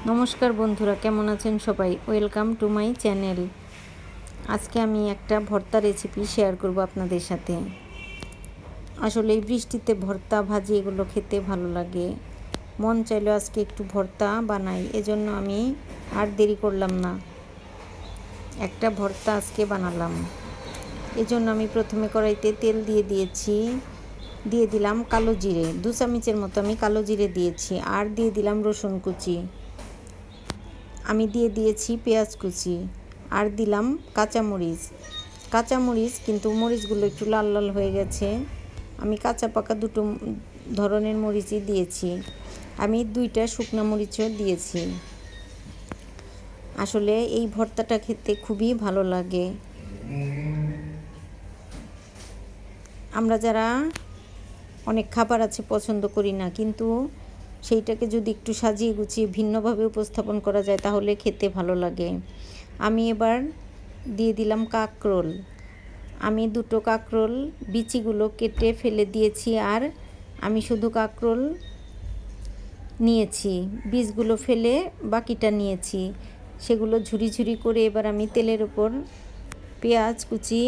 নমস্কার বন্ধুরা, কেমন আছেন সবাই? Welcome to my channel. আজকে আমি একটা ভর্তা রেসিপি শেয়ার করব আপনাদের সাথে। আসলে এই বৃষ্টিতে ভর্তা ভাজি এগুলো খেতে ভালো লাগে। মন চাইলো আজকে একটু ভর্তা বানাই, এজন্য আমি আর দেরি করলাম না, একটা ভর্তা আজকে বানালাম। এজন্য আমি প্রথমে কড়াইতে তেল দিয়ে দিলাম কালো জিরে, 2 চামচের মতো আমি কালো জিরে দিয়েছি। আর দিয়ে দিলাম রসুন কুচি, আমি দিয়ে দিয়েছি পেঁয়াজ কুচি, আর দিলাম কাঁচামরিচ, কিন্তু মরিচগুলো একটু লাল লাল হয়ে গেছে। আমি কাঁচা পাকা দুটো ধরনের মরিচই দিয়েছি। আমি 2টা শুকনো মরিচও দিয়েছি। আসলে এই ভর্তাটা খেতে খুবই ভালো লাগে। আমরা যারা অনেক খাবার আছে পছন্দ করি না, কিন্তু সেইটাকে যদি একটু সাজিয়ে গুছিয়ে ভিন্নভাবে উপস্থাপন করা যায় তাহলে খেতে ভালো লাগে। আমি এবার দিয়ে দিলাম কাঁকরোল। আমি 2টো কাঁকরোল বিচিগুলো কেটে ফেলে দিয়েছি, আর আমি শুধু কাঁকরোল নিয়েছি, বীজগুলো ফেলে বাকিটা নিয়েছি। সেগুলো ঝুরি ঝুরি করে এবার আমি তেলের উপর পেঁয়াজ কুচি,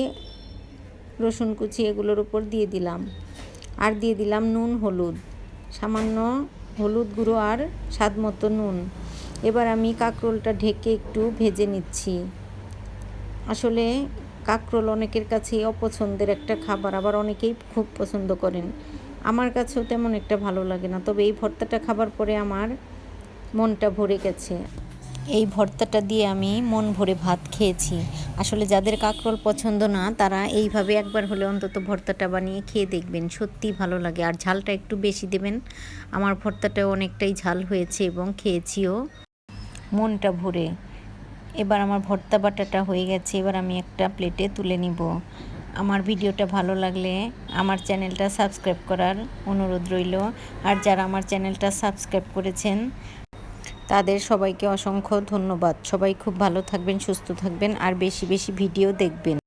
রসুন কুচি এগুলোর উপর দিয়ে দিলাম। আর দিয়ে দিলাম নুন, হলুদ, সামান্য হলুদ গুঁড়ো আর স্বাদ মতো নুন। এবার আমি কাঁকরোলটা ঢেকে একটু ভেজে নিচ্ছি। আসলে কাঁকরোল অনেকের কাছেই অপছন্দের একটা খাবার, আবার অনেকেই খুব পছন্দ করেন। আমার কাছেও তেমন একটা ভালো লাগে না, তবে এই ভর্তাটা খাবার পরে আমার মনটা ভরে গেছে। এই ভর্তাটা দিয়ে আমি মন ভরে ভাত খেয়েছি। আসলে যাদের কাঁকরোল পছন্দ না তারা এইভাবে একবার হলে অন্তত ভর্তাটা বানিয়ে খেয়ে দেখবেন, সত্যিই ভালো লাগে। আর ঝালটা একটু বেশি দেবেন। আমার ভর্তাটাও অনেকটাই ঝাল হয়েছে এবং খেয়েছিও মনটা ভরে। এবার আমার ভর্তা বাটাটা হয়ে গেছে, এবার আমি একটা প্লেটে তুলে নিব। আমার ভিডিওটা ভালো লাগলে আমার চ্যানেলটা সাবস্ক্রাইব করার অনুরোধ রইল। আর যারা আমার চ্যানেলটা সাবস্ক্রাইব করেছেন তাদের সবাইকে অসংখ্য ধন্যবাদ। সবাই খুব ভালো থাকবেন, সুস্থ থাকবেন, আর বেশি বেশি ভিডিও দেখবেন।